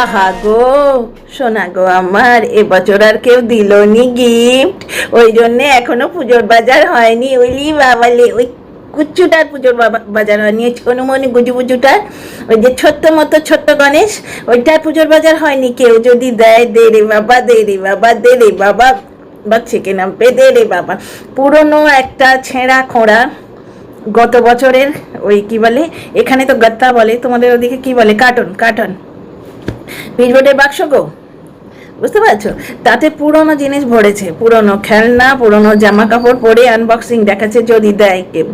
আহা গো, শোনা গো আমার, এবছর আর কেউ দিলনি গিফট, ওই জন্যে এখনো পুজোর বাজার হয়নি। ওইলি বাবালে, ওই কুচ্চুটার পুজোর বাজার হয়নি, ওই ছোনুমনি গুজু গুজুটার, ওই যে ছোট্ট মতো ছোট্ট গণেশ, ওইটার পুজোর বাজার হয়নি। কেউ যদি দেয়, দে রে বাবা, দে রে বাবা, দে রে বাবা, বা ছেকে নামবে, দে রে বাবা। পুরনো একটা ছেঁড়া খোঁড়া গত বছরের, ওই কি বলে, এখানে তো গত্তা বলে, তোমাদের ওদিকে কি বলে, কার্টন কার্টন পিচবোর্ডের বাক্স গো, বুঝতে পারছো? তাতে পুরনো জিনিস ভরেছে, পুরনো খেলনা, পুরনো জামা কাপড় পরে আনবক্সিং দেখাচ্ছে যদি দেয় কেউ।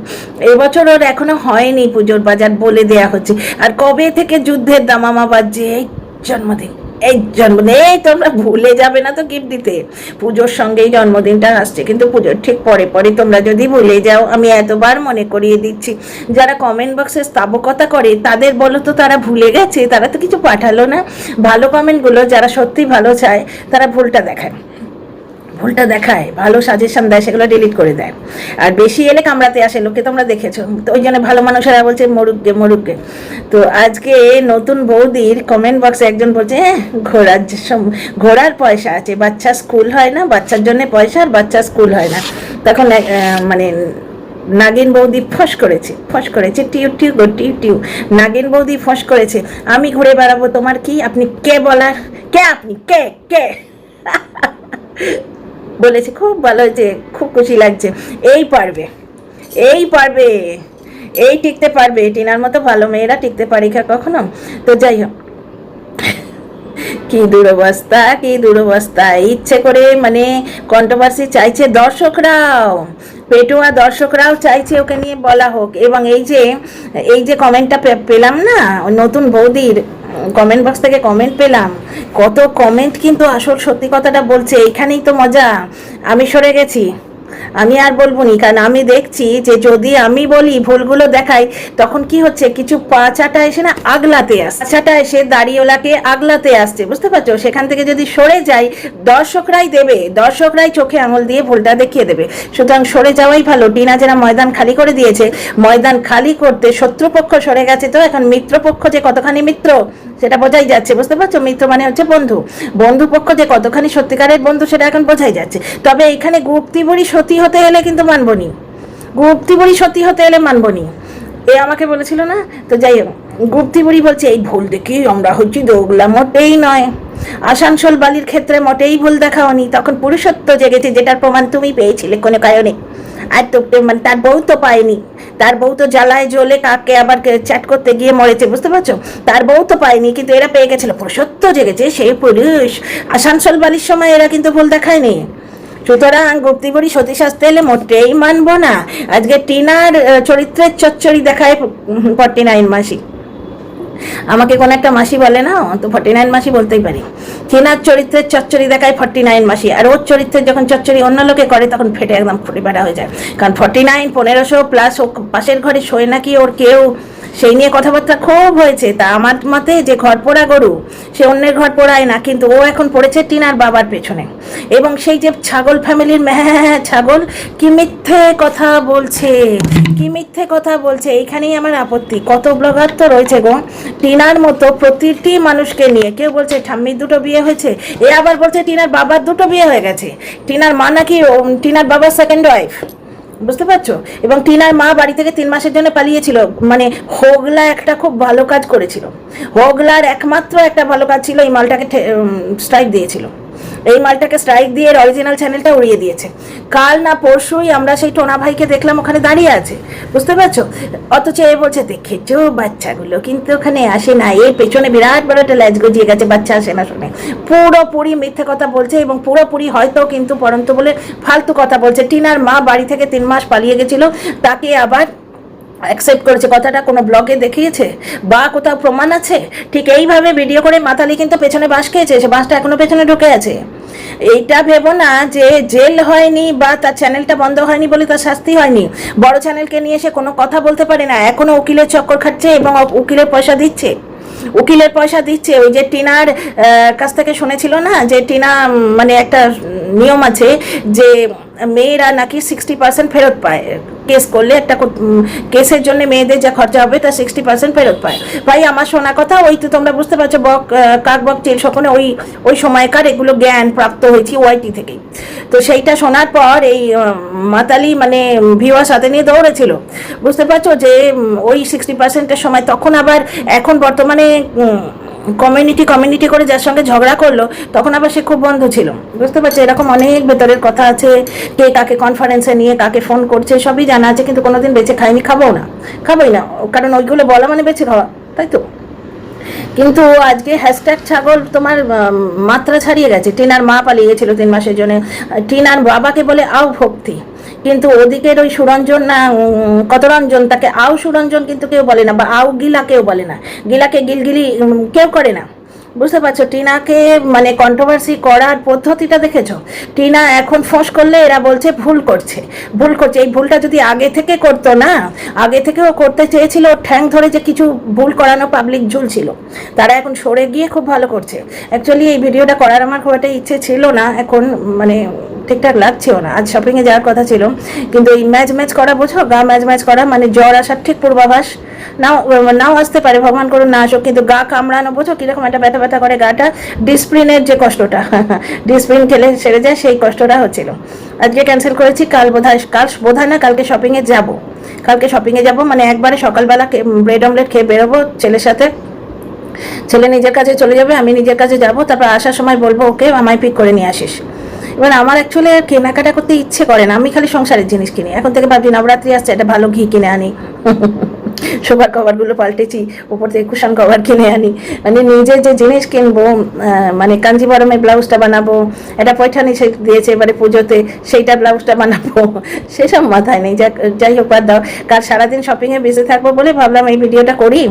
এবছর ওর এখনো হয়নি পুজোর বাজার, বলে দেয়া হচ্ছে। আর কবে থেকে যুদ্ধের দামামা বাজছে, এই জন্মদিন, এই জন্মদিন, এই তোমরা ভুলে যাবে না তো গিফট দিতে। পুজোর সঙ্গেই জন্মদিনটা আসছে, কিন্তু পুজোর ঠিক পরে পরে তোমরা যদি ভুলে যাও, আমি এতবার মনে করিয়ে দিচ্ছি। যারা কমেন্ট বক্সে স্থাবকতা করে তাদের বলো তো, তারা ভুলে গেছে? তারা তো কিছু পাঠালো না। ভালো কমেন্টগুলো যারা সত্যি ভালো চায় তারা ভুলটা দেখায়, ভুলটা দেখায়, ভালো সাজেশন দেয়, সেগুলো ডিলিট করে দেয়। আর বেশি এলে কামড়াতে আসে লোকে, তোমরা দেখেছো তো। ওই জন্য ভালো মানুষেরা বলছে মরুক গে, মরুক গে। তো আজকে নতুন বৌদির কমেন্ট বক্সে একজন বলছে, হ্যাঁ ঘোরার পয়সা আছে, বাচ্চা স্কুল হয় না, বাচ্চার জন্য পয়সা, আর বাচ্চা স্কুল হয় না। তখন মানে নাগিন বৌদি ফস করেছে, টিউ টিউ গো টিউ টিউ। নাগিন বৌদি ফস করেছে, আমি ঘুরে বেড়াবো, তোমার কি? আপনি কে বলার? কে আপনি? কে কে? বলেছে, খুব ভালো হয়েছে, খুব খুশি লাগছে। এই পারবে, এই পারবে, এই টিকতে পারবে। টিনার মতো ভালো মেয়েরা টিকতে পারি কখনো? তো যাই হোক, কি দুরবস্থা, কি দুরবস্থা। ইচ্ছে করে মানে কন্ট্রোভার্সি চাইছে দর্শকরাও, পেটুয়া দর্শকরাও চাইছে ওকে নিয়ে বলা হোক। এবং এই যে কমেন্টটা পেলাম না, নতুন বৌদির কমেন্ট বক্স থেকে কমেন্ট পেলাম, কত কমেন্ট কিন্তু আসল সত্যি কথাটা বলছে। এইখানেই তো মজা। আমি সরে গেছি, আমি আর বলবো নি, কারণ আমি দেখছি যে যদি আমি বলি, ভুলগুলো দেখাই, তখন কি হচ্ছে, কিছু পাচাটা এসে না আগলাতে আসছে, পাচাটা এসে দাড়িওয়ালাকে আগলাতে আসছে, বুঝতে পারছো? সেখান থেকে যদি সরে যাই, দর্শকরাই দেবে, দর্শকরাই চোখে আঙুল দিয়ে ভুলটা দেখিয়ে দেবে। সুতরাং সরে যাওয়াই ভালো। টিনা যারা ময়দান খালি করে দিয়েছে, ময়দান খালি করতে শত্রুপক্ষ সরে গেছে, তো এখন মিত্রপক্ষ যে কতখানি মিত্র সেটা বোঝাই যাচ্ছে, বুঝতে পারছো? মিত্র মানে হচ্ছে বন্ধু, বন্ধু পক্ষ যে কতখানি সত্যিকারের বন্ধু সেটা এখন বোঝাই যাচ্ছে। তবে এখানে গুপ্তিবরী সতী হতে এলে কিন্তু মানবনি, গুপ্তিবরী সতী হতে এলে মানবনি। এ আমাকে বলেছিল না? তো যাই হোক, গুপ্তিবরী বলছে এই ভুল দেখি আমরা হচ্ছি দোগলা, মোটেই নয়। আসানসোল বালির ক্ষেত্রে মোটেই ভুল দেখাওনি, তখন পুরুষত্ব জেগেছে, যেটার প্রমাণ তুমি পেয়েছিলে কোনো কারণে। আর তো মানে তার বউ তো পায়নি, তার বউ তো জ্বালায় জ্বলে কাকে আবার চ্যাট করতে গিয়ে মরেছে, বুঝতে পারছো? তার বউ তো পায়নি, কিন্তু এরা পেয়ে গেছিল, পুরুষত্ব জেগেছে, সেই পুরুষ। আসানসোল বালির সময় এরা কিন্তু ভুল দেখায়নি। সুতরাং গুপ্তিবরী সতী শাস্তে এলে মোটেই মানবো না। আজকে টিনার চরিত্রের চচ্চড়ি দেখায় 49 মাসি। আমাকে কোনো একটা মাসি বলে না, তো 49 মাসি বলতেই পারি। টিনার চরিত্রের চচ্চড়ি দেখায় 49 মাসি, আর ওর চরিত্রের যখন চচ্চড়ি অন্য লোকে করে তখন ফেটে একদম ফুটে বেড়া হয়ে যায়। কারণ 49 1500 প্লাস ও পাশের ঘরে শোয় নাকি ওর কেউ, সেই নিয়ে কথাবার্তা খুব হয়েছে। তা আমার মতে যে ঘর পোড়া গরু, সে অন্যের ঘর পোড়ায় না, কিন্তু ও এখন পড়েছে টিনার বাবার পেছনে। এবং সেই যে ছাগল ফ্যামিলির ছাগল, কি মিথ্যে কথা বলছে, কি মিথ্যে কথা বলছে। এইখানেই আমার আপত্তি। কত ব্লগার তো রয়েছে গো টিনার মতো, প্রতিটি মানুষকে নিয়ে। কেউ বলছে ঠাম্মির দুটো বিয়ে হয়েছে, এ আবার বলছে টিনার বাবার দুটো বিয়ে হয়ে গেছে। টিনার মা নাকি টিনার বাবার সেকেন্ড ওয়াইফ, বুঝতে পারছো? এবং টিনার মা বাড়ি থেকে 3 মাসের জন্য পালিয়েছিল। মানে হোগলা একটা খুব ভালো কাজ করেছিল, হোগলার একমাত্র একটা ভালো কাজ ছিল, এই মালটাকে স্ট্রাইক দিয়েছিল। এই মালটাকে স্ট্রাইক দিয়ে অরিজিনাল চ্যানেলটা উড়িয়ে দিয়েছে। কাল না পরশুই আমরা সেই টোনা ভাইকে দেখলাম ওখানে দাঁড়িয়ে আছে, বুঝতে পারছো? অথচ এ বলছে দেখেছো বাচ্চাগুলো কিন্তু ওখানে আসে না, এর পেছনে বিরাট বড় একটা ল্যাজ গজিয়ে গেছে, বাচ্চা আসে না শুনে। পুরোপুরি মিথ্যে কথা বলছে, এবং পুরোপুরি হয়তো কিন্তু পরন্ত বলে ফালতু কথা বলছে। টিনার মা বাড়ি থেকে 3 মাস পালিয়ে গেছিল, তাকে আবার অ্যাকসেপ্ট করেছে। কথাটা কোনো ব্লগে দেখিয়েছে বা কোথাও প্রমাণ আছে? ঠিক এইভাবে ভিডিও করে মাতালি কিন্তু পেছনে বাঁশ খেয়েছে, সে বাঁশটা এখনো পেছনে ঢুকে আছে। এইটা ভেবো না যে জেল হয়নি বা তার চ্যানেলটা বন্ধ হয়নি বলে তার শাস্তি হয়নি। বড় চ্যানেলকে নিয়ে সে কোনো কথা বলতে পারে না, এখনো উকিলের চক্কর খাচ্ছে এবং উকিলের পয়সা দিচ্ছে, উকিলের পয়সা দিচ্ছে। ওই যে টিনার কাছ থেকে শুনেছিল না যে টিনা, মানে একটা নিয়ম আছে যে মেয়েরা নাকি 60% ফেরত পায়, কেস করলে একটা কেসের জন্য মেয়েদের যা খরচা হবে তার 60% ফেরত পায়। ভাই আমার শোনা কথা, ওই তো তোমরা বুঝতে পারছো বক কাক বক চেল সকলে ওই সময়কার এগুলো জ্ঞান প্রাপ্ত হয়েছি ওয়াইটি থেকেই। তো সেইটা শোনার পর এই মাতালি মানে ভিউয়ার সাথে নিয়ে দৌড়েছিল, বুঝতে পারছো যে ওই 60%-এর সময়। তখন আবার এখন বর্তমানে কমিউনিটি করে যার সঙ্গে ঝগড়া করলো তখন আবার সে খুব বন্ধ ছিল, বুঝতে পারছো। এরকম অনেক ভেতরের কথা আছে, কে কাকে কনফারেন্সে নিয়ে কাকে ফোন করছে সবই জানা আছে, কিন্তু কোনোদিন বেঁচে খাইনি, খাবোই না, কারণ ওইগুলো বলা মানে বেঁচে খাওয়া, তাই তো। কিন্তু আজকে হ্যাশট্যাগ ছাগল তোমার মাত্রা ছাড়িয়ে গেছে। টিনার মা পালিয়ে গেছিল 3 মাসের জন্য, টিনার বাবাকে বলে আও ভক্তি, কিন্তু ওদিকের ওই সুরঞ্জন না কত রঞ্জন, তাকে আও সুরঞ্জন কিন্তু কেউ বলে না, বা আও গিলা কেউ বলে না, গিলাকে গিলগিলি কেউ করে না, বুঝতে পারছো। টিনাকে মানে কন্ট্রোভার্সি করার পদ্ধতিটা দেখেছো। টিনা এখন ফোঁস করলে এরা বলছে ভুল করছে। এই ভুলটা যদি আগে থেকে করতো না, আগে থেকেও করতে চেয়েছিল, ঠ্যাং ধরে যে কিছু ভুল করানো পাবলিক ঝুলছিল, তারা এখন সরে গিয়ে খুব ভালো করছে। অ্যাকচুয়ালি এই ভিডিওটা করার আমার খুব একটা ইচ্ছে ছিল না, এখন মানে ঠিকঠাক লাগছেও না। আজ শপিংয়ে যাওয়ার কথা ছিল, কিন্তু এই ম্যাচ করা বোঝো, গা ম্যাচ করা মানে জ্বর আসার ঠিক পূর্বাভাস, নাও আসতে পারে, ভগবান করুন না আসুক, কিন্তু গা কামড়ানো বোঝো কীরকম একটা ব্যথা করে গাটা, ডিসপ্লিনের যে কষ্টটা ডিসপ্লিন খেলে সেরে যায়, সেই কষ্টটা হচ্ছিল। আজকে ক্যান্সেল করেছি, কাল বোধহয় না কালকে শপিংয়ে যাব, মানে একবারে সকালবেলা ব্রেড অমলেট খেয়ে বেরোবো ছেলের সাথে, ছেলে নিজের কাছে চলে যাবে, আমি নিজের কাছে যাব, তারপর আসার সময় বলবো ওকে আমায় পিক করে নিয়ে আসিস। এবার আমার অ্যাকচুয়ালি কেনাকাটা করতে ইচ্ছে করে না, আমি খালি সংসারের জিনিস কিনি। এখন থেকে ভাবছি নবরাত্রি আসছে, একটা ভালো ঘি কিনে আনি, সোফার কভারগুলো পাল্টেছি, উপর থেকে কুশন কভার কিনে আনি, মানে নিজের যে জিনিস কিনবো, মানে কাঞ্জিবরমের ব্লাউজটা বানাবো, একটা পয়ঠানি সে দিয়েছে এবারে পুজোতে, সেইটা ব্লাউজটা বানাবো, সেসব মাথায় নেই। যাই হোক বাদ দাও, কাল সারাদিন শপিংয়ে বিজি থাকবো বলে ভাবলাম এই ভিডিওটা করি,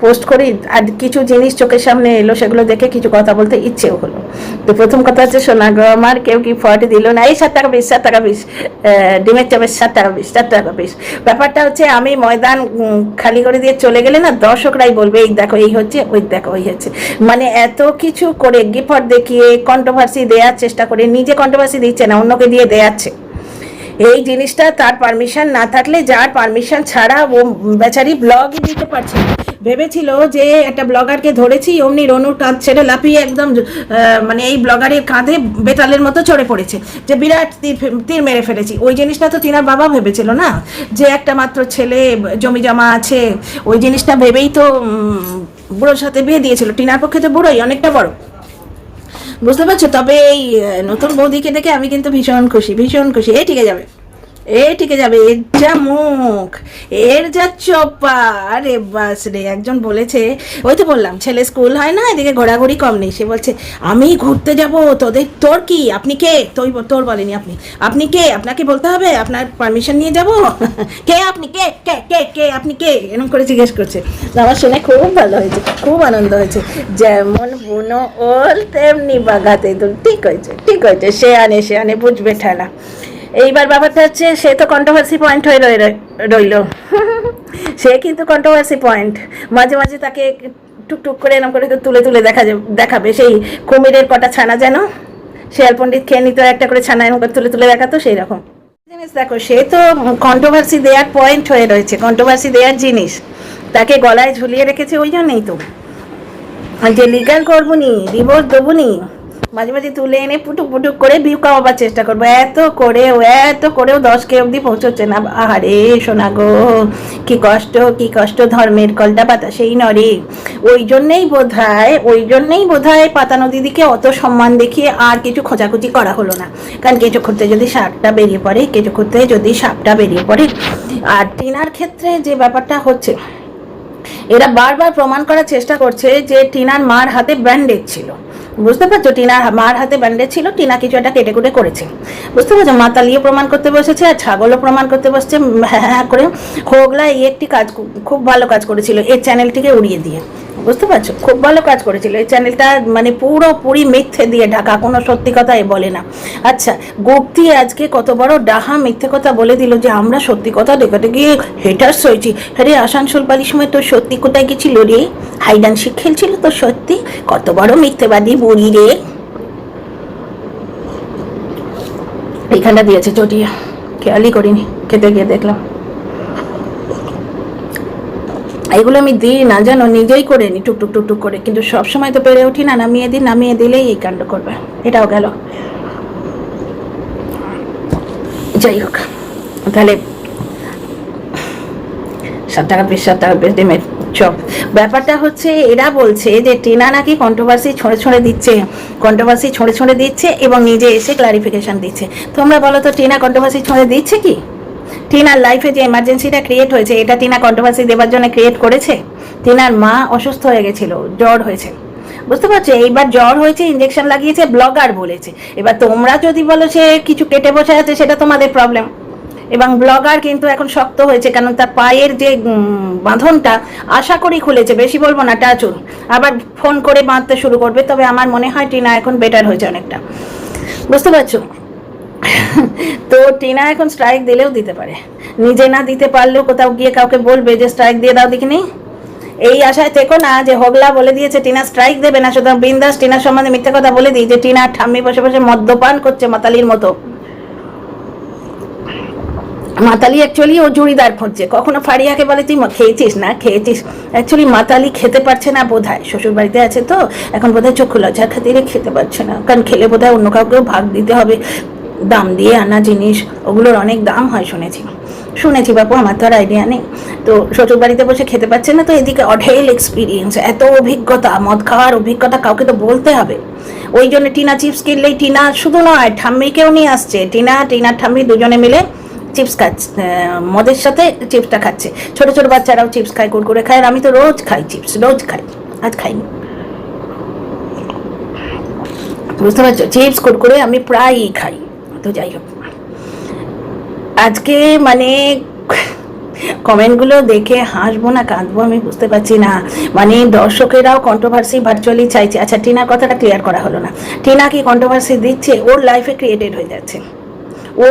পোস্ট করি। আর কিছু জিনিস চোখের সামনে এলো, সেগুলো দেখে কিছু কথা বলতে ইচ্ছেও হলো। তো প্রথম কথা হচ্ছে, সোনা গো আমার কেউ কি ফটো দিল না, এই 7 টাকা 20 ডিমের চাপের 7 টাকা 20। ব্যাপারটা হচ্ছে আমি ময়দান খালি করে দিয়ে চলে গেলে না, দর্শকরাই বলবে এই দেখো এই হচ্ছে, ওই দেখো ওই হচ্ছে, মানে এত কিছু করে গিফট দেখিয়ে কন্ট্রোভার্সি দেওয়ার চেষ্টা করে, নিজে কন্ট্রোভার্সি দিচ্ছে না, অন্যকে দিয়ে দেয়াচ্ছে। এই জিনিসটা তার পারমিশন না থাকলে, যার পারমিশন ছাড়া ও বেচারি ব্লগই দিতে পারছে। ভেবেছিল যে একটা ব্লগারকে ধরেছি, অমনি রনুর কাঁধ ছেড়ে লাফিয়ে একদম মানে এই ব্লগারের কাঁধে বেতালের মতো চড়ে পড়েছে, যে বিরাট তীর মেরে ফেলেছি। ওই জিনিসটা তো টিনার বাবা ভেবেছিল না, যে একটা মাত্র ছেলে, জমি জমা আছে, ওই জিনিসটা ভেবেই তো বুড়োর সাথে বিয়ে দিয়েছিল। টিনার পক্ষে তো বুড়োই অনেকটা বড়, বুঝতে পারছো। তবে এই নতুন বৌদিকে দেখে আমি কিন্তু ভীষণ খুশি। এ ঠিকে যাবে, এর যা মুখ, এর যা চোপা, আরে বাস রে। একজন বলেছে, ওই তো বললাম ছেলে স্কুল হয় না, এদিকে ঘোরাঘুরি কম নেই, সে বলছে আমি ঘুরতে যাব, তোর কি, আপনি কে, তোর বলেনি, আপনি কে, আপনাকে বলতে হবে, আপনার পারমিশন নিয়ে যাব, কে আপনি, কে আপনি কে, এরকম করে জিজ্ঞেস করছে। আমার শুনে খুব ভালো হয়েছে, খুব আনন্দ হয়েছে। যেমন বুনো ওল তেমনি বাগাতে দুল, ঠিক হয়েছে, সে আনে বুঝবে ঠেলা। এইবার ব্যাপারটা হচ্ছে, সে তো কন্ট্রোভার্সি পয়েন্ট হয়ে রইল সে কিন্তু কন্ট্রোভার্সি পয়েন্ট, মাঝে মাঝে তাকে টুকটুক করে এরকম করে তুলে দেখাবে, সেই কুমিরের কটা ছানা যেন শেয়াল পণ্ডিত খেয়ে নিত, একটা করে ছানা এরকম করে তুলে দেখাতো, সেই রকম জিনিস। দেখো, সে তো কন্ট্রোভার্সি দেওয়ার পয়েন্ট হয়ে রয়েছে, কন্ট্রোভার্সি দেওয়ার জিনিস তাকে গলায় ঝুলিয়ে রেখেছে, ওই জন্যই তো যে লিগাল করবো নি, ডিভোর্স দেবো নি, মাঝে মাঝে তুলে এনে পুটুক করে ভিউ কামাবার চেষ্টা করবো। এত করেও 10K অবধি পৌঁছচ্ছে না। আহারে সোনা গো, কি কষ্ট, ধর্মের কলটা বাতাসেই নড়ে। ওই জন্যেই বোধহয় পাতানো দিদিকে অত সম্মান দেখিয়ে আর কিছু খোঁজাখুঁজি করা হলো না, কারণ কেঁচো খুঁড়তে যদি সাপটা বেরিয়ে পড়ে, আর টিনার ক্ষেত্রে যে ব্যাপারটা হচ্ছে, এরা বারবার প্রমাণ করার চেষ্টা করছে যে টিনার মার হাতে ব্যান্ডেজ ছিল, বুঝতে পারছো। টিনার মার হাতে ব্যান্ডেজ ছিল, টিনা কিছু একটা কেটে করেছে, বুঝতে পারছো। মাতালিও প্রমাণ করতে বসেছে, আর ছাগলও প্রমাণ করতে বসছে, হ্যাঁ করে। হোগলা এই একটি কাজ, খুব ভালো কাজ করেছিল, এই চ্যানেলটিকে উড়িয়ে দিয়ে, বুঝতে পারছো, খুব ভালো কাজ করেছিল। এই চ্যানেলটা মানে পুরোপুরি মিথ্যে দিয়ে ঢাকা, কোনো সত্যি কথা এ বলে না। আচ্ছা, গুপ্তি আজকে কত বড় ডাহা মিথ্যে কথা বলে দিল, যে আমরা সত্যি কথা দেখাতে গিয়ে হেটার্স হয়েছি। আরে আসানসোল পালির সময় তোর সত্যি কোথায় গেছিল রে, হাইড অ্যান্ড সিক খেলছিল তোর সত্যি, কত বড় মিথ্যেবাদী বুড়ি রে। এখানটা দিয়েছে চটিয়া, খেয়ালই করিনি, খেতে গিয়ে দেখলাম। এগুলো আমি দিই না জানো, নিজেই করে নি টুকটুক টুকটুক করে, কিন্তু সবসময় তো পেরে উঠি না, নামিয়ে দিই, নামিয়ে দিলেই এই কাণ্ড করবে। এটাও গেল। যাই হোক, তাহলে 7 টাকা পিস, 7 টাকা পিস ডিমের চপ। ব্যাপারটা হচ্ছে এরা বলছে যে টিনা নাকি কন্ট্রোভার্সি ছড়ে ছড়ে দিচ্ছে, কন্ট্রোভার্সি ছড়ে ছড়ে দিচ্ছে এবং নিজে এসে ক্লারিফিকেশন দিচ্ছে। তোমরা বলো তো টিনা কন্ট্রোভার্সি ছড়ে দিচ্ছে কি? টিনার লাইফে যে এমার্জেন্সিটা ক্রিয়েট হয়েছে, এটা টিনা কন্ট্রোভার্সি দেওয়ার জন্য ক্রিয়েট করেছে? টিনার মা অসুস্থ হয়ে গেছিল, জ্বর হয়েছে, বুঝতে পারছো? এইবার জ্বর হয়েছে, ইঞ্জেকশন লাগিয়েছে, ব্লগার বলেছে। এবার তোমরা যদি বলো সে কিছু কেটে বসে আছে, সেটা তোমাদের প্রবলেম। এবং ব্লগার কিন্তু এখন শক্ত হয়েছে, কারণ তার পায়ের যে বাঁধনটা আশা করি খুলেছে, বেশি বলবো না, টাচুন আবার ফোন করে বাঁধতে শুরু করবে। তবে আমার মনে হয় টিনা এখন বেটার হয়েছে অনেকটা, বুঝতে পারছো? তো টিনা এখন স্ট্রাইক দিলেও দিতে পারে, নিজে না দিতে পারলেও কোথাও গিয়ে কাউকে বলবে যে স্ট্রাইক দিয়ে দাও দেখিনি। এই আশায় থেকো না যে হোগলা বলে দিয়েছে টিনা স্ট্রাইক দেবে না, সুতরাং বিন্দাস টিনার সম্বন্ধে মিথ্যে কথা বলে দিই যে টিনা ঠাম্মি বসে বসে মদ্যপান করছে মাতালির মতো। মাতালি অ্যাকচুয়ালি ও জুড়িদার খুঁজছে, কখনো ফারিয়াকে বলে তুই খেয়েছিস না খেয়েছিস, অ্যাকচুয়ালি মাতালি খেতে পারছে না বোধহয়, শ্বশুর বাড়িতে আছে তো এখন বোধহয় চক্ষু লজ্জার খাতিরে খেতে পারছে না, কারণ খেলে বোধহয় অন্য কাউকেও ভাগ দিতে হবে, দাম দিয়ে আনা জিনিস, ওগুলোর অনেক দাম হয় শুনেছি বাপু, আমার তো আর আইডিয়া নেই। তো শ্বশুর বাড়িতে বসে খেতে পাচ্ছে না, তো এদিকে অঢেল এক্সপিরিয়েন্স, এত অভিজ্ঞতা, মদ খাওয়ার অভিজ্ঞতা কাউকে তো বলতে হবে। ওই জন্য টিনা চিপস কিনলেই, টিনা শুধু নয় ঠাম্মিকেও নিয়ে আসছে, টিনার ঠাম্মি দুজনে মিলে চিপস খাচ্ছে, মদের সাথে চিপসটা খাচ্ছে। ছোট ছোট বাচ্চারাও চিপস খায়, কুরকুরে খায়, আর আমি তো রোজ খাই চিপস, রোজ খাই, আজ খাইনি, বুঝতে পারছো? চিপস কুরকুরে আমি প্রায়ই খাই। তো যাই হোক, আজকে মানে কমেন্টগুলো দেখে হাসবো না কাঁদবো আমি বুঝতে পারছি না। মানে দর্শকেরাও কন্ট্রোভার্সি ভার্চুয়ালি চাইছে। আচ্ছা, টিনার কথাটা ক্লিয়ার করা হলো না। টিনা কি কন্ট্রোভার্সি দিচ্ছে? ওর লাইফে ক্রিয়েটেড হয়ে যাচ্ছে, ও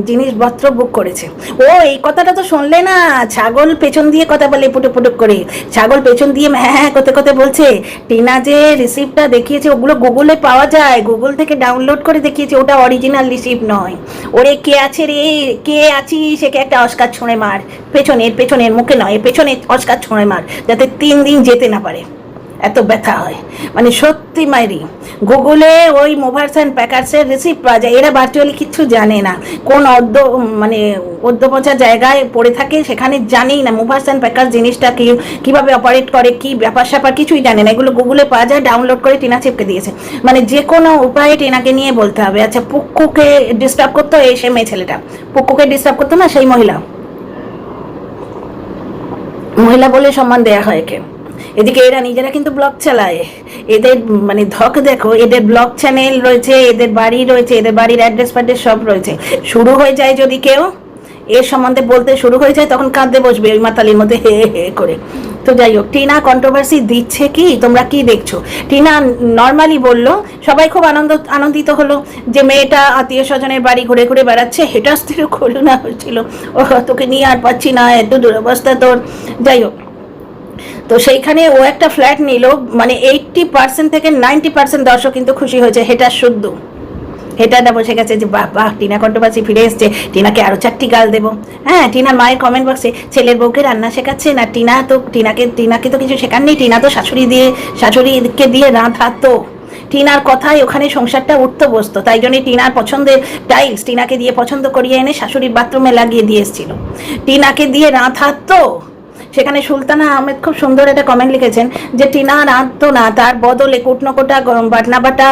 জিনিসপত্র বুক করেছে। ও এই কথাটা তো শুনলে না, ছাগল পেছন দিয়ে কথা বলে পুটুক পুটুক করে, ছাগল পেছন দিয়ে হ্যাঁ হ্যাঁ করতে করতে বলছে। টিনা যে রিসিপ্টটা দেখিয়েছে ওগুলো গুগলে পাওয়া যায়, গুগল থেকে ডাউনলোড করে দেখিয়েছে, ওটা অরিজিনাল রিসিপ্ট নয়। ওরে কে আছে রে, কে আছিস, একে একটা অস্কার ছুঁড়ে মার, পেছনের মুখে নয়, পেছনে অস্কার ছুঁড়ে মার, যাতে 3 দিন যেতে না পারে, এত ব্যথা হয়। মানে সত্যি মাইরি, গুগলে ওই মুভার্স অ্যান্ড প্যাকার্সের রিসিপ্ট পাওয়া যায়। এরা ভার্চুয়ালি কিচ্ছু জানে না, কোন মানে অর্ধপচা জায়গায় পড়ে থাকে সেখানে জানেই না মুভার্স অ্যান্ড প্যাকার্স জিনিসটা কীভাবে অপারেট করে, কি ব্যাপার স্যাপার কিছুই জানে না। এগুলো গুগলে পাওয়া যায়, ডাউনলোড করে টিনা চিপকে দিয়েছে। মানে যে কোনো উপায়ে টিনাকে নিয়ে বলতে হবে। আচ্ছা, পুক্কুকে ডিস্টার্ব করতো, এই সে মেয়ে ছেলেটা পুক্কুকে ডিস্টার্ব করতো না, সেই মহিলা বলে সম্মান দেয়া হয় একে। এদিকে এরা নিজেরা কিন্তু ব্লগ চালায়, এদের মানে ধক দেখো, এদের ব্লগ চ্যানেল রয়েছে, এদের বাড়ি রয়েছে, এদের বাড়ির অ্যাড্রেস ফ্যাড্রেস সব রয়েছে। শুরু হয়ে যায় যদি কেউ এর সম্বন্ধে বলতে শুরু হয়ে যায়, তখন কাঁদতে বসবে ওই মাতালির মধ্যে হে হে করে। তো যাই হোক, টিনা কন্ট্রোভার্সি দিচ্ছে কি, তোমরা কি দেখছো? টিনা নর্মালি বললো, সবাই খুব আনন্দিত হলো যে মেয়েটা আত্মীয় স্বজনের বাড়ি ঘুরে ঘুরে বেড়াচ্ছে, হেটাস্তিরও করুণা হয়েছিল, ও তোকে নিয়ে আর পাচ্ছি না, এত দুরবস্থা তোর। যাই হোক, তো সেইখানে ও একটা ফ্ল্যাট নিল, মানে 80% থেকে 90% দর্শক কিন্তু খুশি হয়েছে। হেটারটা বসে গেছে যে বাহ বাহ, টিনা কন্ট্রোভার্সি ফিরে এসছে, টিনাকে আরো 4টি গাল দেবো। হ্যাঁ, টিনার মায়ের কমেন্ট বক্সে ছেলের বউকে রান্না শেখাচ্ছে না, টিনাকে তো কিছু শেখাননি, টিনা তো শাশুড়িকে দিয়ে রাঁধাতো। টিনার কথায় ওখানে সংসারটা উঠতে বসতো, তাই জন্যই টিনার পছন্দের টাইলস টিনাকে দিয়ে পছন্দ করিয়ে এনে শাশুড়ির বাথরুমে লাগিয়ে দিয়ে এসেছিল, টিনাকে দিয়ে রাঁধাতো। সেখানে সুলতানা আহমেদ খুব সুন্দর একটা কমেন্ট লিখেছেন যে টিনা রাঁধতো না, তার বদলে কুটনো কোটা বাটনা বাটা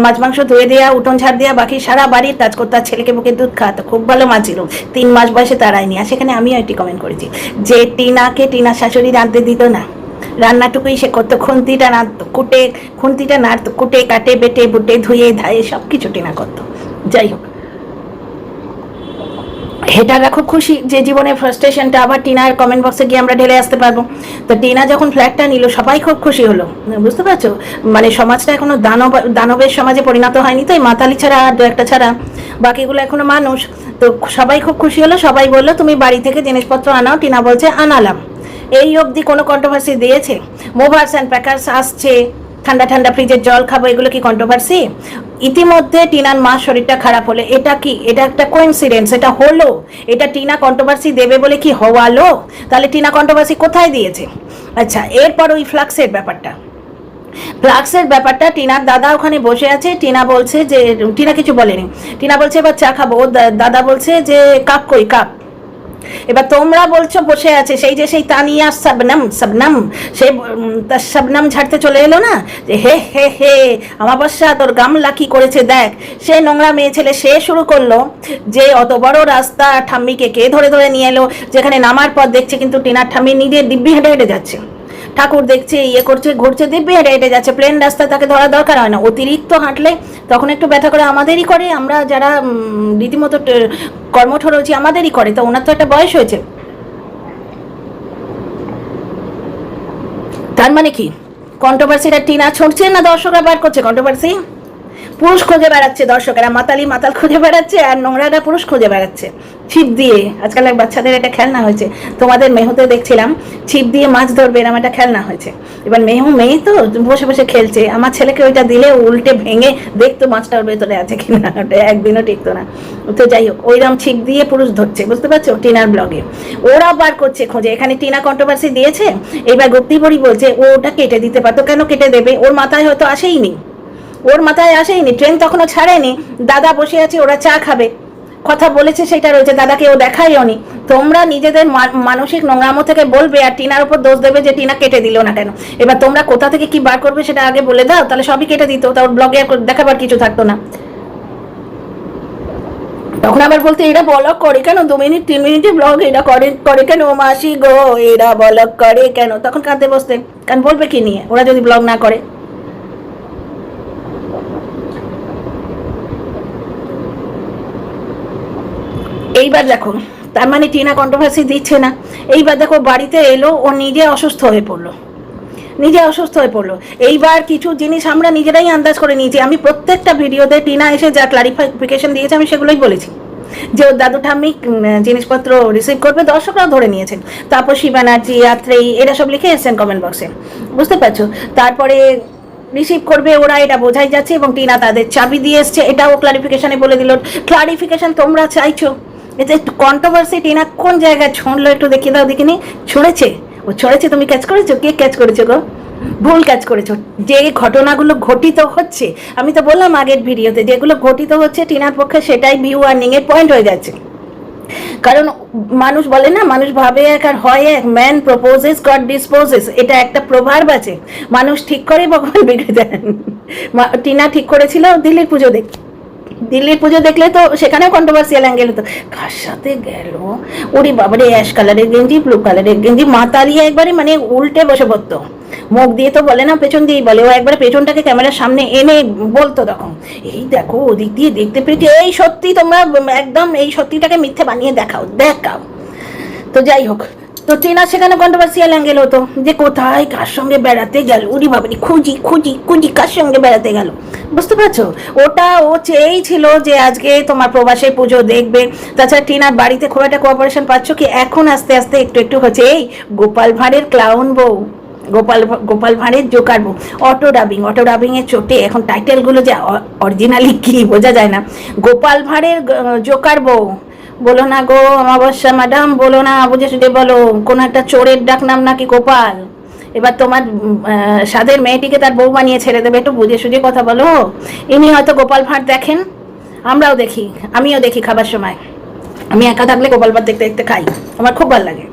মাছ মাংস ধুয়ে দেওয়া, উঠোন ঝাড় দেওয়া, বাকি সারা বাড়ির কাজ করতো, আর ছেলেকে বুকে দুধ খাওয়াতো। খুব ভালো মা ছিল, 3 মাস বয়সে তারাই নিয়ে। সেখানে আমিও একটি কমেন্ট করেছি যে টিনার শাশুড়ি রাঁধতে দিত না, রান্নাটুকুই সে করতো, খুন্তিটা নাড়তো, কুটে কাটে বেটে বুটে ধুয়ে ধায়ে সব কিছু টিনা করতো। যাই হোক, হেটাররা খুব খুশি যে জীবনের ফ্রাস্ট্রেশনটা আবার টিনার কমেন্ট বক্সে গিয়ে আমরা ঢেলে আসতে পারবো। তো টিনা যখন ফ্ল্যাটটা নিল, সবাই খুব খুশি হলো, বুঝতে পারছো? মানে সমাজটা এখনো দানবের সমাজে পরিণত হয়নি, তো এই মাতালি ছাড়া আর 2-1টা ছাড়া বাকিগুলো এখনো মানুষ। তো সবাই খুব খুশি হলো, সবাই বললো তুমি বাড়ি থেকে জিনিসপত্র আনাও। টিনা বলছে আনালাম। এই অবধি কোনো কন্ট্রোভার্সি দিয়েছে? মুভার্স অ্যান্ড প্যাকার্স আসছে, ঠান্ডা ঠান্ডা ফ্রিজের জল খাবো, এগুলো কি কন্ট্রোভার্সি? ইতিমধ্যে টিনার মা শরীরটা খারাপ হলে এটা কি, এটা একটা কোইন্সিডেন্স? এটা হলো, এটা টিনা কন্ট্রোভার্সি দেবে বলে কি হওয়ালো? তাহলে টিনা কন্ট্রোভার্সি কোথায় দিয়েছে? আচ্ছা, এরপর ওই ফ্লাক্সের ব্যাপারটা টিনার দাদা ওখানে বসে আছে। টিনা বলছে যে, টিনা কিছু বলেনি, টিনা বলছে এবার চা খাবো। দাদা বলছে যে কাপ কই কাপ। এবার তোমরা বলছো বসে আছে সেই তানিয়া শবনম সে শবনম ঝাড়তে চলে এলো না, যে হে হে হে আমাবস্যা তোর গামলা কি করেছে দেখ। সে নোংরা মেয়ে ছেলে সে শুরু করলো যে অত বড় রাস্তা ঠাম্মিকে কে ধরে ধরে নিয়ে এলো, যেখানে নামার পর দেখছে কিন্তু টিনার ঠাম্মি নিজে দিব্যি হেঁটে হেঁটে যাচ্ছে, ঠাকুর দেখছে, ইয়ে করছে, ঘুরছে, দিব্যি হেঁটে হেঁটে যাচ্ছে। প্লেন রাস্তায় তাকে ধরা দরকার হয় না। অতিরিক্ত হাঁটলে তখন একটু ব্যথা করে, আমাদেরই করে, আমরা যারা রীতিমতো কর্মঠ রয়েছি আমাদেরই করে। তো ওনার তো একটা বয়স হয়েছে। তার মানে কি কন্ট্রোভার্সিটা টিনা ছুটছে না দর্শকরা বার করছে কন্ট্রোভার্সি? পুরুষ খুঁজে বেড়াচ্ছে দর্শকেরা, মাতাল খুঁজে বেড়াচ্ছে, আর নোংরাটা পুরুষ খুঁজে বেড়াচ্ছে ছিপ দিয়ে। আজকাল এক বাচ্চাদের একটা খেলনা হয়েছে, তোমাদের মেহুতে দেখছিলাম ছিপ দিয়ে মাছ ধরবে, এরকম একটা খেলনা হয়েছে। এবার মেয়ে তো বসে বসে খেলছে, আমার ছেলেকে ওইটা দিলে উল্টে ভেঙে দেখতো মাছটা ওর ভেতরে আছে কিনা, ওটা একদিনও টিকতো না। তো যাই হোক, ওইরকম ছিপ দিয়ে পুরুষ ধরছে, বুঝতে পারছো, টিনার ব্লগে ওরা বার করছে খোঁজে। এখানে টিনা কন্ট্রোভার্সি দিয়েছে, এবার গুপ্তিবরী বলছে ও ওটা কেটে দিতে পারতো, কেন কেটে দেবে? ওর মাথায় হয়তো আসেইনি, ট্রেন তখনও ছাড়েনি, দাদা বসে আছে, ওরা চা খাবে, কথা বলেছে সেটা রয়েছে, দাদাকে ও দেখাইও নি। তোমরা নিজেদের মানসিক নোংরামো থেকে বলবে আর টিনার উপর দোষ দেবে যে টিনা কেটে দিল না কেন। এবার তোমরা কোথা থেকে কি বার করবে সেটা আগে বলে দাও, তাহলে সবই কেটে দিত, তার ব্লগে দেখাবার কিছু থাকতো না। তখন আবার বলতে এরা ব্লগ করে কেন, 2 মিনিট 3 মিনিটে ব্লগ এরা করে কেন মাসি গো, এরা ব্লগ করে কেন? তখন কাঁদতে বসতে, কারণ বলবে কি নিয়ে ওরা যদি ব্লগ না করে? এইবার দেখো, তার মানে টিনা কন্ট্রোভার্সি দিচ্ছে না। এইবার দেখো বাড়িতে এলো, ও নিজে অসুস্থ হয়ে পড়লো। এইবার কিছু জিনিস আমরা নিজেরাই আন্দাজ করে নিয়েছি। আমি প্রত্যেকটা ভিডিওতে টিনা এসে যা ক্লারিফিকেশন দিয়েছে আমি সেগুলোই বলেছি, যে ওর দাদু ঠাম্মি জিনিসপত্র রিসিভ করবে, দর্শকরাও ধরে নিয়েছেন। তারপর শিবানার্জি, আত্রেয়ী, এরা সব লিখে এসছেন কমেন্ট বক্সে, বুঝতে পারছো। তারপরে রিসিভ করবে ওরা, এটা বোঝাই যাচ্ছে, এবং টিনা তাদের চাবি দিয়ে এসছে, এটাও ক্লারিফিকেশনে বলে দিল। ক্লারিফিকেশন তোমরা চাইছো, এতে একটু কন্ট্রোভার্সি টিনা কোন জায়গায় ছুঁড়লো একটু দেখিয়ে দাও দেখিনি। ছুঁড়েছে, তুমি ক্যাচ করেছো? কে ক্যাচ করেছো গো? ভুল ক্যাচ করেছো। যে ঘটনাগুলো ঘটিত হচ্ছে, আমি তো বললাম আগের ভিডিওতে, যেগুলো ঘটিত হচ্ছে টিনার পক্ষে সেটাই ভিউ আর্নিং এর পয়েন্ট হয়ে যাচ্ছে। কারণ মানুষ বলে না, মানুষ ভাবে এক আর হয় এক, ম্যান প্রপোজেস গড ডিসপোজেস, এটা একটা প্রভাব আছে। মানুষ ঠিক করে ভগবান বিগড়ে দেন। টিনা ঠিক করেছিল দিল্লির পুজো দেখলে তো সেখানেও কন্ট্রোভার্সিয়াল অ্যাঙ্গেল হতো। কার সাথে গেল, ওরে বাবারে, অ্যাশ কালারের গেঞ্জি, ব্লু কালারের গেঞ্জি, মাতালিয়া একবারে মানে উল্টে বসে পড়তো, মুখ দিয়ে তো বলে না, পেছন দিয়েই বলে। ও একবারে পেছনটাকে ক্যামেরার সামনে এনে বলতো তখন, এই দেখো ওদিক দিয়ে দেখতে পেয়েছি, এই সত্যি তোমরা একদম এই সত্যিটাকে মিথ্যে বানিয়ে দেখাও। তো যাই হোক, তো টিনা সেখানে কন্ট্রোভার্সিয়াল অ্যাঙ্গেল হতো যে কোথায় কার সঙ্গে বেড়াতে গেল, উনি ভাবনি খুঁজি কার সঙ্গে বেড়াতে গেল, বুঝতে পারছো। ওটা ও চেয়েই ছিল যে আজকে তোমার প্রবাসে পুজো দেখবে। তাছাড়া টিনার বাড়িতে খুব একটা কোঅপারেশন পাচ্ছ কি এখন, আস্তে আস্তে একটু হচ্ছে। এই গোপাল ভাঁড়ের ক্লাউন বউ, গোপাল ভাঁড়ের জোকার বউ, অটো ডাবিং এর চোটে এখন টাইটেলগুলো যে অরিজিনালি কি বোঝা যায় না। গোপাল ভাঁড়ের জোকার বউ, বলো না গো অমাবস্যা ম্যাডাম, বলো না, বুঝে সুঝে বলো, কোন একটা চোরের ডাক নাম নাকি গোপাল। এবার তোমার সাদের মেয়েটিকে তার বউ বানিয়ে ছেড়ে দেবে, একটু বুঝে সুঝে কথা বলো। ইনি হয়তো গোপাল ভাঁড় দেখেন, আমরাও দেখি, আমিও দেখি খাবার সময়। আমি একা থাকলে গোপাল ভাঁড় দেখতে দেখতে খাই, আমার খুব ভালো লাগে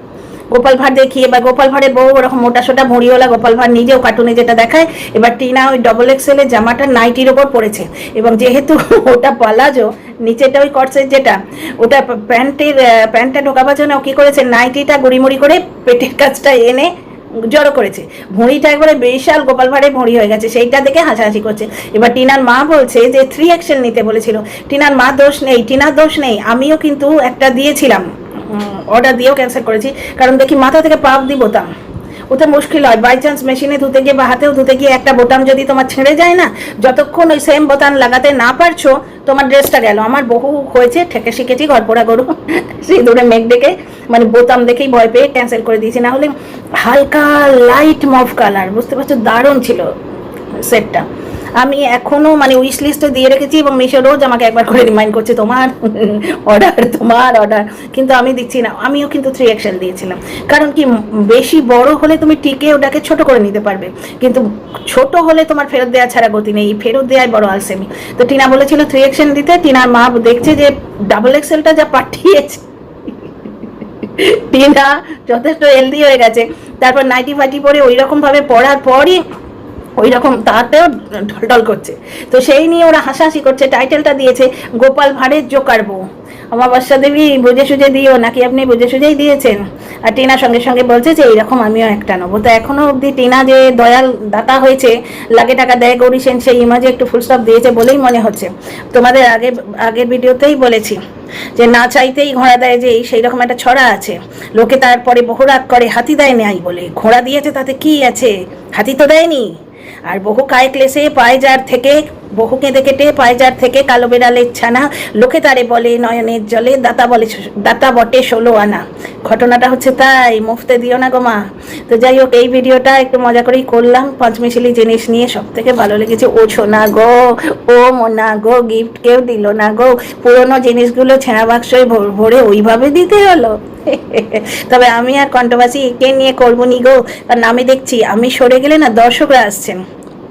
গোপাল ভাঁড় দেখি। এবার গোপাল ভাঁড়ের বউ ওরকম মোটা সোটা ভুঁড়িওয়ালা, গোপাল ভাঁড় নিজেও কার্টুনে যেটা দেখায়। এবার টিনা ওই XXL এর জামাটা নাইটির ওপর পরেছে, এবং যেহেতু ওটা পালাজো, নিচেটা ওই কটসের যেটা, ওটা প্যান্টটা ঢোকাবার জন্য কি করেছে, নাইটিটা গুড়িমুড়ি করে পেটের কাছটা এনে জড়ো করেছে, ভুঁড়িটা একবারে বিশাল গোপাল ভাঁড়ের ভুঁড়ি হয়ে গেছে, সেইটা দেখে হাসাহাসি করছে। এবার টিনার মা বলছে যে 3 অ্যাকশন নিতে বলেছিল। টিনার মা দোষ নেই, টিনার দোষ নেই, আমিও কিন্তু একটা দিয়েছিলাম, অর্ডার দিয়েও ক্যান্সেল করেছি, কারণ দেখি মাথা থেকে পাপ দি বোতাম, ওটা মুশকিল হয়। বাই চান্স মেশিনে ধুতে গিয়ে বা হাতেও ধুতে গিয়ে একটা বোতাম যদি তোমার ছেড়ে যায় না, যতক্ষণ ওই সেম বোতাম লাগাতে না পারছো তোমার ড্রেসটা গেল। আমার বহু হয়েছে, ঠেকে শিখেছি, ঘরপোড়া গরু, সেই দূরে মেঘ ডেকে, মানে বোতাম দেখেই ভয় পেয়ে ক্যান্সেল করে দিয়েছি। না হলে হালকা লাইট মভ কালার, বুঝতে পারছো, দারুণ ছিল, সেটটা আমি এখনও মানে উইশ লিস্টে দিয়ে রেখেছি, এবং মিশো রোজ আমাকে একবার করে রিমাইন্ড করছে তোমার অর্ডার, কিন্তু আমি দিচ্ছি না। আমিও কিন্তু 3XL দিয়েছিলাম, কারণ কি বেশি বড় হলে তুমি টিকে ওটাকে ছোট করে নিতে পারবে, কিন্তু ছোট হলে তোমার ফেরত দেওয়া ছাড়া গতি নেই, ফেরত দেওয়াই বড় আলসেমি। তো টিনা বলেছিল 3XL দিতে, টিনার মা দেখছে যে XXLটা যা পাঠিয়েছে, টিনা যথেষ্ট হেলদি হয়ে গেছে, তারপর নাইটি ফাইটি পরে ওই রকমভাবে পড়ার পরই ওই রকম তাতেও ঢলঢল করছে। তো সেই নিয়ে ওরা হাসাহাসি করছে, টাইটেলটা দিয়েছে গোপাল ভাঁড়ের জোকার বউ। অমাবস্যা দেবী বুঝে সুঝে দিও, নাকি আপনি বুঝে সুঝেই দিয়েছেন? আর টিনা সঙ্গে সঙ্গে বলছে যে এইরকম আমিও একটা নেবো। তো এখনো অবধি টিনা যে দয়াল দাতা হয়েছে, লাগে টাকা দেয় গৌরী সেন, সেই ইমাজে একটু ফুলস্টপ দিয়েছে বলেই মনে হচ্ছে। তোমাদের আগের ভিডিওতেই বলেছি যে না চাইতেই ঘোড়া দেয়, যে সেই রকম একটা ছড়া আছে, লোকে তারপরে বহু রাগ করে হাতি দেয় নেই বলে। ঘোড়া দিয়েছে তাতে কি আছে, হাতি তো দেয়নি। আর বহু কায় ক্লেশে পায় যার থেকে, বহু কেঁদে কেটে পায় যার থেকে কালো বেড়ালের ছানা, লোকে তারে বলে নয়নের জলে দাতা বটে 16 আনা। ঘটনাটা হচ্ছে তাই, মুফতে দিও না গো মা। তো যাই হোক, এই ভিডিওটা একটু মজা করেই করলাম, পাঁচমিশালি জিনিস নিয়ে। সব থেকে ভালো লেগেছে ও সোনা গো, ও মোনা গো, গিফট কেউ দিল না গো, পুরোনো জিনিসগুলো ছেঁড়া বাক্সয় ভরে ওইভাবে দিতে হলো। তবে আমি আর কন্ট্রোভার্সি একে নিয়ে করবো নি গো, কারণ আমি দেখছি আমি সরে গেলে না দর্শকরা আসছেন,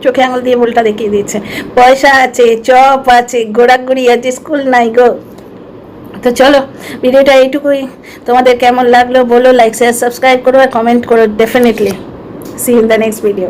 চোখে আঙুল দিয়ে বলটা দেখিয়ে দিচ্ছে, পয়সা আছে, চপ আছে, ঘোরাঘুরি আছে, স্কুল নাই গো। তো চলো, ভিডিওটা এইটুকুই। তোমাদের কেমন লাগলো বলো, লাইক শেয়ার সাবস্ক্রাইব করো আর কমেন্ট করো definitely. See in the next video.